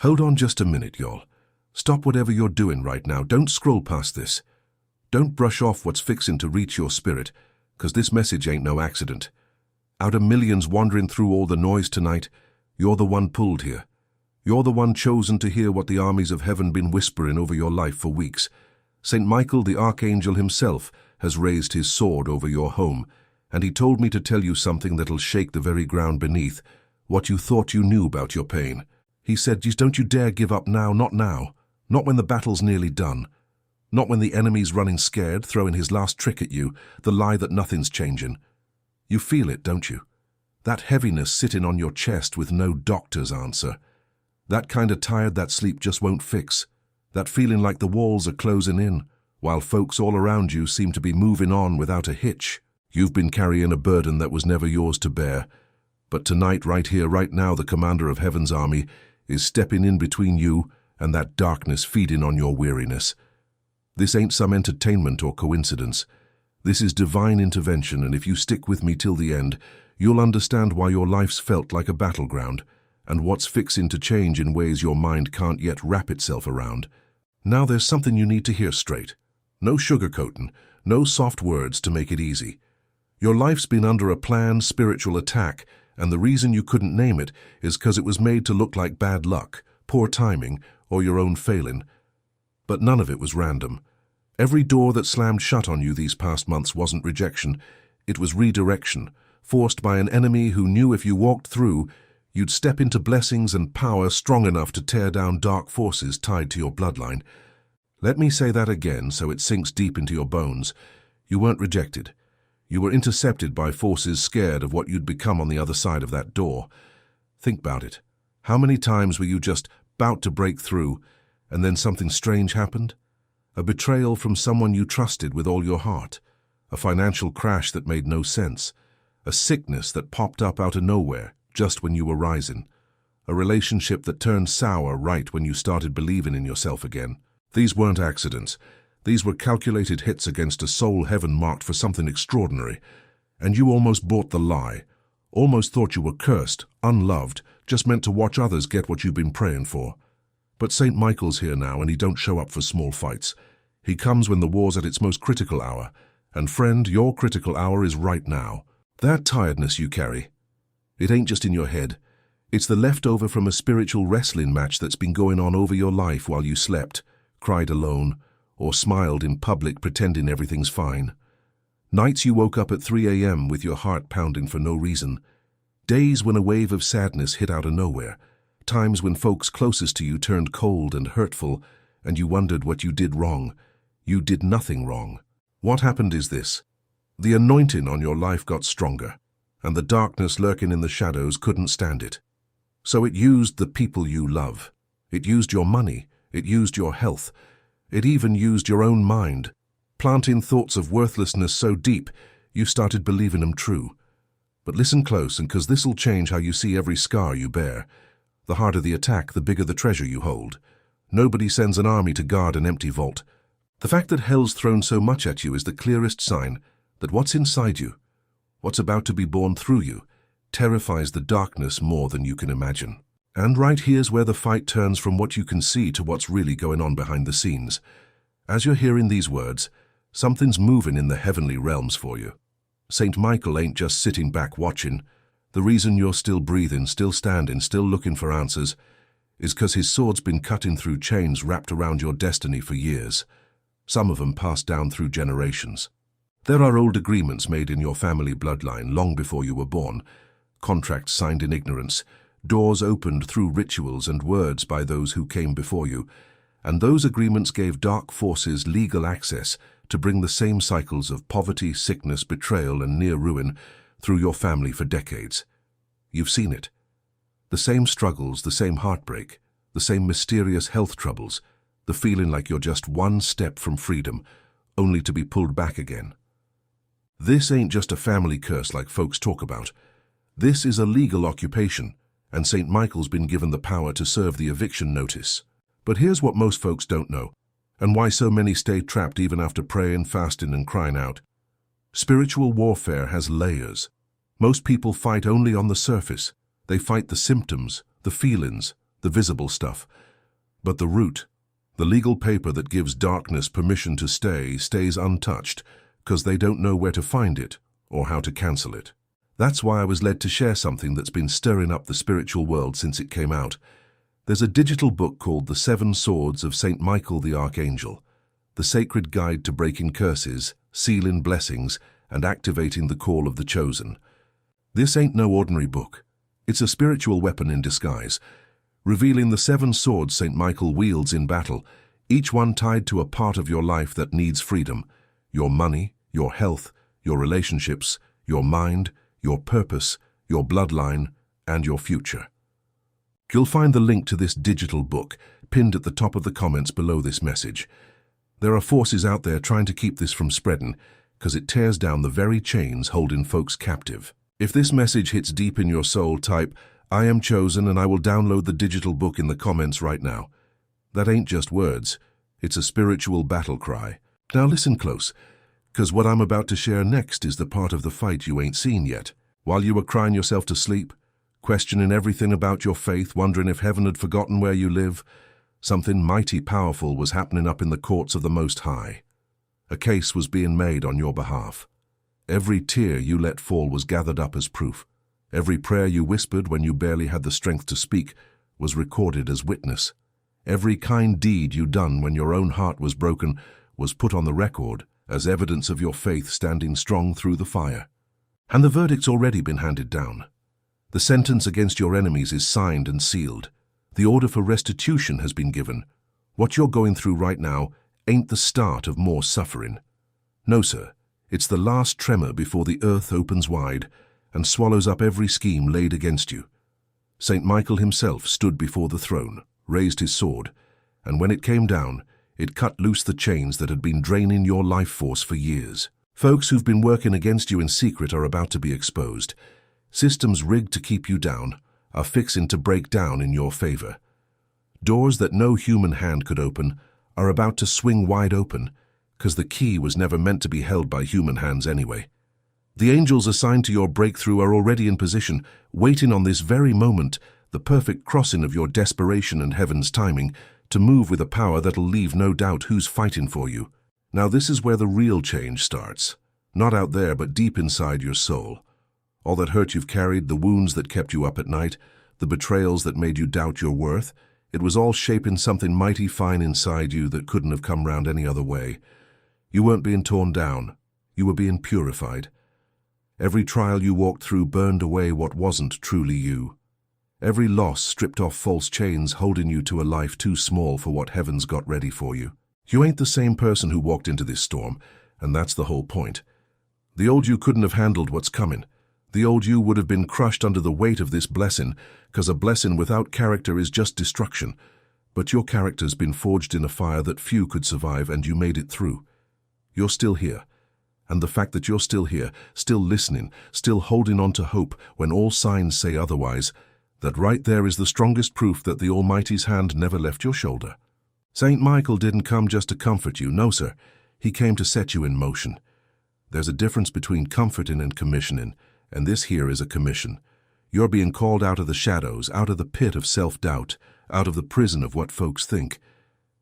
Hold on just a minute, y'all. Stop whatever you're doing right now. Don't scroll past this. Don't brush off what's fixing to reach your spirit, 'cause this message ain't no accident. Out of millions wandering through all the noise tonight, you're the one pulled here. You're the one chosen to hear what the armies of heaven been whispering over your life for weeks. St. Michael, the archangel himself, has raised his sword over your home, and he told me to tell you something that'll shake the very ground beneath what you thought you knew about your pain. He said, just don't you dare give up now, not when the battle's nearly done, not when the enemy's running scared, throwing his last trick at you, the lie that nothing's changing. You feel it, don't you? That heaviness sitting on your chest with no doctor's answer. That kind of tired that sleep just won't fix. That feeling like the walls are closing in, while folks all around you seem to be moving on without a hitch. You've been carrying a burden that was never yours to bear. But tonight, right here, right now, the commander of heaven's army is stepping in between you and that darkness feeding on your weariness. This ain't some entertainment or coincidence. This is divine intervention, and if you stick with me till the end, you'll understand why your life's felt like a battleground, and what's fixing to change in ways your mind can't yet wrap itself around. Now there's something you need to hear straight. No sugarcoating, no soft words to make it easy. Your life's been under a planned spiritual attack, and the reason you couldn't name it is because it was made to look like bad luck, poor timing, or your own failing. But none of it was random. Every door that slammed shut on you these past months wasn't rejection, it was redirection, forced by an enemy who knew if you walked through, you'd step into blessings and power strong enough to tear down dark forces tied to your bloodline. Let me say that again so it sinks deep into your bones. You weren't rejected. You were intercepted by forces scared of what you'd become on the other side of that door. Think about it. How many times were you just about to break through, and then something strange happened? A betrayal from someone you trusted with all your heart. A financial crash that made no sense. A sickness that popped up out of nowhere just when you were rising. A relationship that turned sour right when you started believing in yourself again. These weren't accidents. These were calculated hits against a soul heaven marked for something extraordinary. And you almost bought the lie. Almost thought you were cursed, unloved, just meant to watch others get what you've been praying for. But St. Michael's here now, and he don't show up for small fights. He comes when the war's at its most critical hour. And friend, your critical hour is right now. That tiredness you carry, it ain't just in your head. It's the leftover from a spiritual wrestling match that's been going on over your life while you slept, cried alone, or smiled in public pretending everything's fine. Nights you woke up at 3 a.m. with your heart pounding for no reason. Days when a wave of sadness hit out of nowhere. Times when folks closest to you turned cold and hurtful, and you wondered what you did wrong. You did nothing wrong. What happened is this. The anointing on your life got stronger, and the darkness lurking in the shadows couldn't stand it. So it used the people you love. It used your money. It used your health. It even used your own mind, planting thoughts of worthlessness so deep you started believing them true. But listen close, and 'cause this'll change how you see every scar you bear. The harder the attack, the bigger the treasure you hold. Nobody sends an army to guard an empty vault. The fact that hell's thrown so much at you is the clearest sign that what's inside you, what's about to be born through you, terrifies the darkness more than you can imagine. And right here's where the fight turns from what you can see to what's really going on behind the scenes. As you're hearing these words, something's moving in the heavenly realms for you. St. Michael ain't just sitting back watching. The reason you're still breathing, still standing, still looking for answers is 'cause his sword's been cutting through chains wrapped around your destiny for years. Some of them passed down through generations. There are old agreements made in your family bloodline long before you were born, contracts signed in ignorance, doors opened through rituals and words by those who came before you, and those agreements gave dark forces legal access to bring the same cycles of poverty, sickness, betrayal, and near ruin through your family for decades. You've seen it. The same struggles, the same heartbreak, the same mysterious health troubles, the feeling like you're just one step from freedom, only to be pulled back again. This ain't just a family curse like folks talk about. This is a legal occupation, and St. Michael's been given the power to serve the eviction notice. But here's what most folks don't know, and why so many stay trapped even after praying, fasting, and crying out. Spiritual warfare has layers. Most people fight only on the surface. They fight the symptoms, the feelings, the visible stuff. But the root, the legal paper that gives darkness permission to stay, stays untouched, because they don't know where to find it or how to cancel it. That's why I was led to share something that's been stirring up the spiritual world since it came out. There's a digital book called The Seven Swords of St. Michael the Archangel, the sacred guide to breaking curses, sealing blessings, and activating the call of the chosen. This ain't no ordinary book. It's a spiritual weapon in disguise, revealing the 7 swords St. Michael wields in battle, each one tied to a part of your life that needs freedom: your money, your health, your relationships, your mind, your purpose, your bloodline, and your future. You'll find the link to this digital book pinned at the top of the comments below this message. There are forces out there trying to keep this from spreading, because it tears down the very chains holding folks captive. If this message hits deep in your soul, type, "I am chosen," and I will download the digital book in the comments right now. That ain't just words. It's a spiritual battle cry. Now listen close, because what I'm about to share next is the part of the fight you ain't seen yet. While you were crying yourself to sleep, questioning everything about your faith, wondering if heaven had forgotten where you live, something mighty powerful was happening up in the courts of the Most High. A case was being made on your behalf. Every tear you let fall was gathered up as proof. Every prayer you whispered when you barely had the strength to speak was recorded as witness. Every kind deed you done when your own heart was broken was put on the record as evidence of your faith standing strong through the fire. And the verdict's already been handed down. The sentence against your enemies is signed and sealed. The order for restitution has been given. What you're going through right now ain't the start of more suffering. No, sir. It's the last tremor before the earth opens wide and swallows up every scheme laid against you. St. Michael himself stood before the throne, raised his sword, and when it came down, it cut loose the chains that had been draining your life force for years. Folks who've been working against you in secret are about to be exposed. Systems rigged to keep you down are fixing to break down in your favor. Doors that no human hand could open are about to swing wide open, because the key was never meant to be held by human hands anyway. The angels assigned to your breakthrough are already in position, waiting on this very moment, the perfect crossing of your desperation and heaven's timing, to move with a power that'll leave no doubt who's fighting for you. Now this is where the real change starts. Not out there, but deep inside your soul. All that hurt you've carried, the wounds that kept you up at night, the betrayals that made you doubt your worth, it was all shaping something mighty fine inside you that couldn't have come round any other way. You weren't being torn down. You were being purified. Every trial you walked through burned away what wasn't truly you. Every loss stripped off false chains holding you to a life too small for what heaven's got ready for you. You ain't the same person who walked into this storm, and that's the whole point. The old you couldn't have handled what's coming. The old you would have been crushed under the weight of this blessing, because a blessing without character is just destruction. But your character's been forged in a fire that few could survive, and you made it through. You're still here. And the fact that you're still here, still listening, still holding on to hope when all signs say otherwise, that right there is the strongest proof that the Almighty's hand never left your shoulder. St. Michael didn't come just to comfort you, no sir. He came to set you in motion. There's a difference between comforting and commissioning, and this here is a commission. You're being called out of the shadows, out of the pit of self-doubt, out of the prison of what folks think,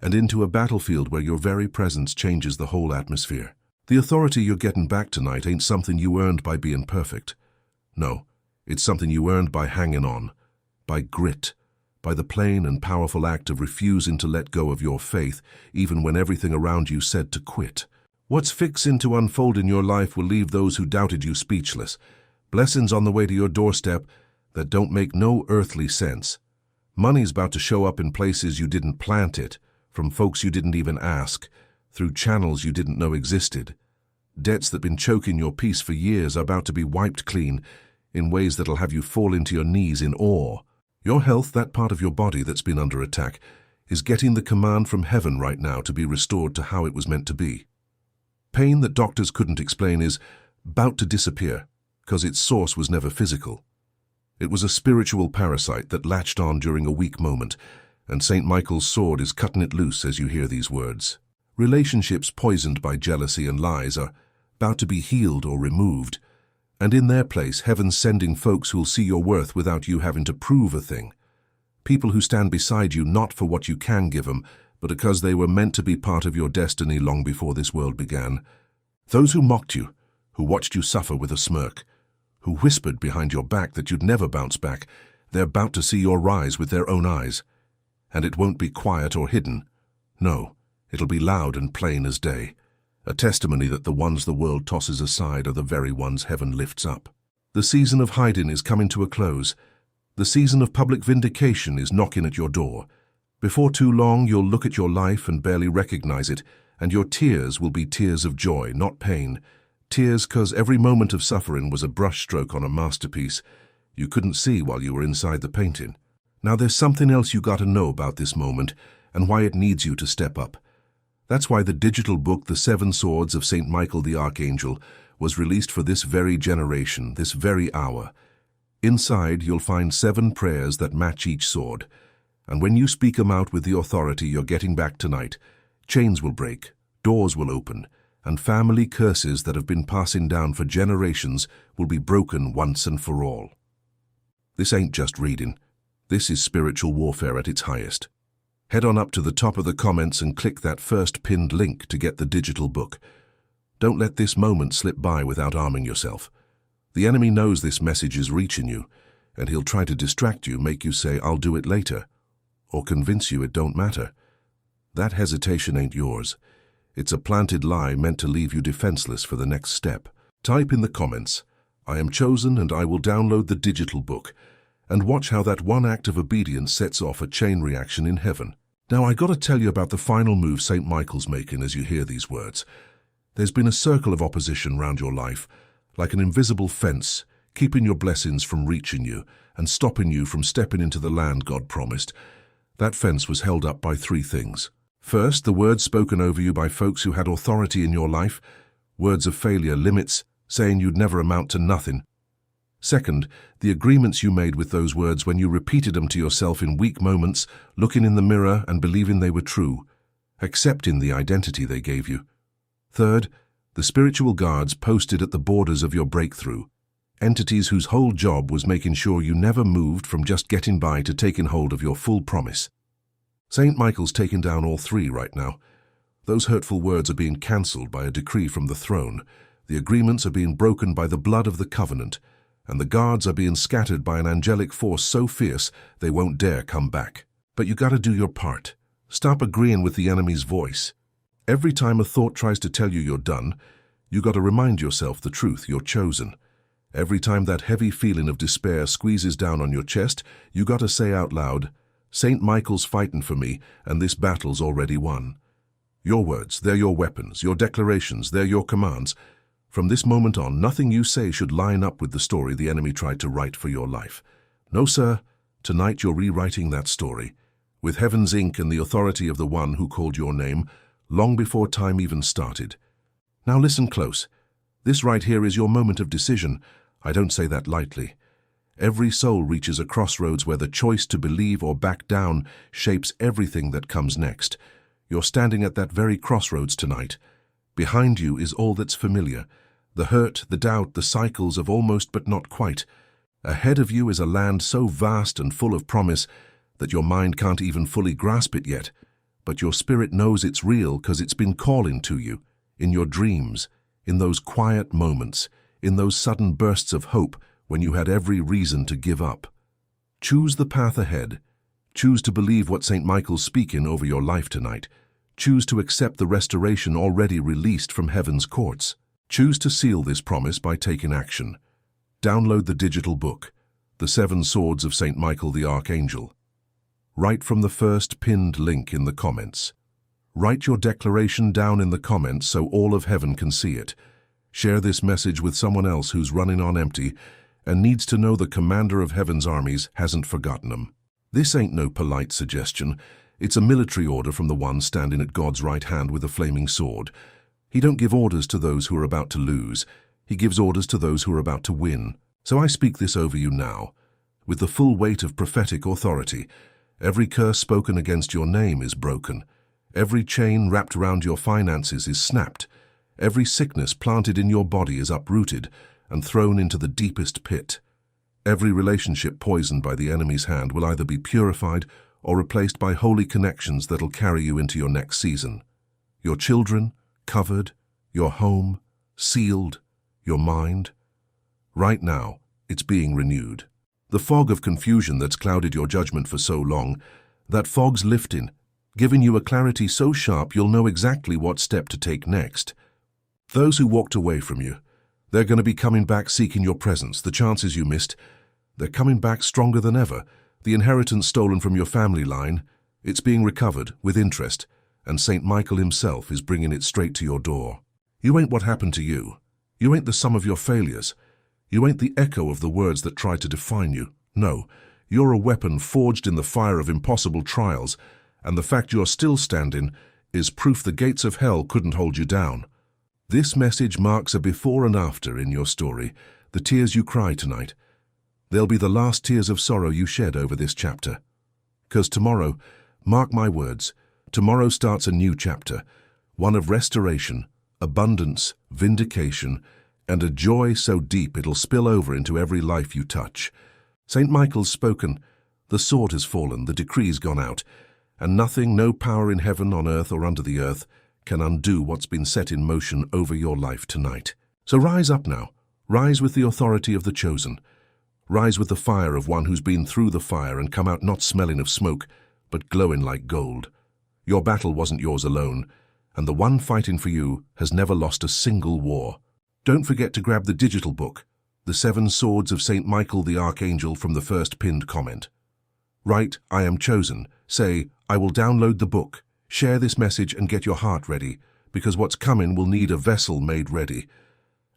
and into a battlefield where your very presence changes the whole atmosphere. The authority you're getting back tonight ain't something you earned by being perfect. No, it's something you earned by hanging on, by grit, by the plain and powerful act of refusing to let go of your faith, even when everything around you said to quit. What's fixing to unfold in your life will leave those who doubted you speechless. Blessings on the way to your doorstep that don't make no earthly sense. Money's about to show up in places you didn't plant it, from folks you didn't even ask, through channels you didn't know existed. Debts that been choking your peace for years are about to be wiped clean in ways that'll have you fall into your knees in awe. Your health, that part of your body that's been under attack, is getting the command from heaven right now to be restored to how it was meant to be. Pain that doctors couldn't explain is about to disappear, because its source was never physical. It was a spiritual parasite that latched on during a weak moment, and St. Michael's sword is cutting it loose as you hear these words. Relationships poisoned by jealousy and lies are about to be healed or removed, and in their place, heaven's sending folks who'll see your worth without you having to prove a thing. People who stand beside you not for what you can give them, but because they were meant to be part of your destiny long before this world began. Those who mocked you, who watched you suffer with a smirk, who whispered behind your back that you'd never bounce back, they're about to see your rise with their own eyes. And it won't be quiet or hidden. No, it'll be loud and plain as day. A testimony that the ones the world tosses aside are the very ones heaven lifts up. The season of hiding is coming to a close. The season of public vindication is knocking at your door. Before too long, you'll look at your life and barely recognize it, and your tears will be tears of joy, not pain. Tears 'cause every moment of suffering was a brushstroke on a masterpiece you couldn't see while you were inside the painting. Now there's something else you gotta know about this moment and why it needs you to step up. That's why the digital book, The 7 Swords of St. Michael the Archangel, was released for this very generation, this very hour. Inside, you'll find 7 prayers that match each sword. And when you speak them out with the authority you're getting back tonight, chains will break, doors will open, and family curses that have been passing down for generations will be broken once and for all. This ain't just reading. This is spiritual warfare at its highest. Head on up to the top of the comments and click that first pinned link to get the digital book. Don't let this moment slip by without arming yourself. The enemy knows this message is reaching you, and he'll try to distract you, make you say, "I'll do it later," or convince you it don't matter. That hesitation ain't yours. It's a planted lie meant to leave you defenseless for the next step. Type in the comments, "I am chosen and I will download the digital book," and watch how that one act of obedience sets off a chain reaction in heaven. Now I gotta tell you about the final move St. Michael's making as you hear these words. There's been a circle of opposition round your life, like an invisible fence, keeping your blessings from reaching you and stopping you from stepping into the land God promised. That fence was held up by 3 things. First, the words spoken over you by folks who had authority in your life, words of failure, limits, saying you'd never amount to nothing. Second, the agreements you made with those words when you repeated them to yourself in weak moments, looking in the mirror and believing they were true, accepting the identity they gave you. Third, the spiritual guards posted at the borders of your breakthrough, entities whose whole job was making sure you never moved from just getting by to taking hold of your full promise. St. Michael's taking down all 3 right now. Those hurtful words are being cancelled by a decree from the throne. The agreements are being broken by the blood of the covenant, and the guards are being scattered by an angelic force so fierce they won't dare come back. But you gotta do your part. Stop agreeing with the enemy's voice. Every time a thought tries to tell you you're done, you gotta remind yourself the truth, you're chosen. Every time that heavy feeling of despair squeezes down on your chest, you gotta say out loud, "St. Michael's fighting for me, and this battle's already won." Your words, they're your weapons. Your declarations, they're your commands. From this moment on, nothing you say should line up with the story the enemy tried to write for your life. No, sir. Tonight you're rewriting that story, with heaven's ink and the authority of the one who called your name, long before time even started. Now listen close. This right here is your moment of decision. I don't say that lightly. Every soul reaches a crossroads where the choice to believe or back down shapes everything that comes next. You're standing at that very crossroads tonight. Behind you is all that's familiar. The hurt, the doubt, the cycles of almost but not quite. Ahead of you is a land so vast and full of promise that your mind can't even fully grasp it yet. But your spirit knows it's real because it's been calling to you, in your dreams, in those quiet moments, in those sudden bursts of hope when you had every reason to give up. Choose the path ahead. Choose to believe what St. Michael's speaking over your life tonight. Choose to accept the restoration already released from heaven's courts. Choose to seal this promise by taking action. Download the digital book, The 7 Swords of St. Michael the Archangel. Write from the first pinned link in the comments. Write your declaration down in the comments so all of heaven can see it. Share this message with someone else who's running on empty and needs to know the commander of heaven's armies hasn't forgotten them. This ain't no polite suggestion. It's a military order from the one standing at God's right hand with a flaming sword. He don't give orders to those who are about to lose. He gives orders to those who are about to win. So I speak this over you now, with the full weight of prophetic authority. Every curse spoken against your name is broken. Every chain wrapped around your finances is snapped. Every sickness planted in your body is uprooted and thrown into the deepest pit. Every relationship poisoned by the enemy's hand will either be purified or replaced by holy connections that'll carry you into your next season. Your children, covered, your home, sealed, your mind. Right now, it's being renewed. The fog of confusion that's clouded your judgment for so long, that fog's lifting, giving you a clarity so sharp you'll know exactly what step to take next. Those who walked away from you, they're going to be coming back seeking your presence. The chances you missed, they're coming back stronger than ever. The inheritance stolen from your family line, it's being recovered with interest, and St. Michael himself is bringing it straight to your door. You ain't what happened to you. You ain't the sum of your failures. You ain't the echo of the words that tried to define you. No, you're a weapon forged in the fire of impossible trials, and the fact you're still standing is proof the gates of hell couldn't hold you down. This message marks a before and after in your story, the tears you cry tonight. They'll be the last tears of sorrow you shed over this chapter. 'Cause tomorrow, mark my words, tomorrow starts a new chapter, one of restoration, abundance, vindication, and a joy so deep it'll spill over into every life you touch. St. Michael's spoken, the sword has fallen, the decree's gone out, and nothing, no power in heaven, on earth, or under the earth, can undo what's been set in motion over your life tonight. So rise up now, rise with the authority of the chosen. Rise with the fire of one who's been through the fire and come out not smelling of smoke, but glowing like gold. Your battle wasn't yours alone, and the one fighting for you has never lost a single war. Don't forget to grab the digital book, The 7 Swords of St. Michael the Archangel, from the first pinned comment. Write, "I am chosen." Say, "I will download the book." Share this message and get your heart ready, because what's coming will need a vessel made ready.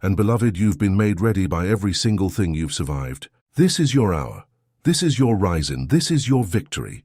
And beloved, you've been made ready by every single thing you've survived. This is your hour. This is your rising. This is your victory.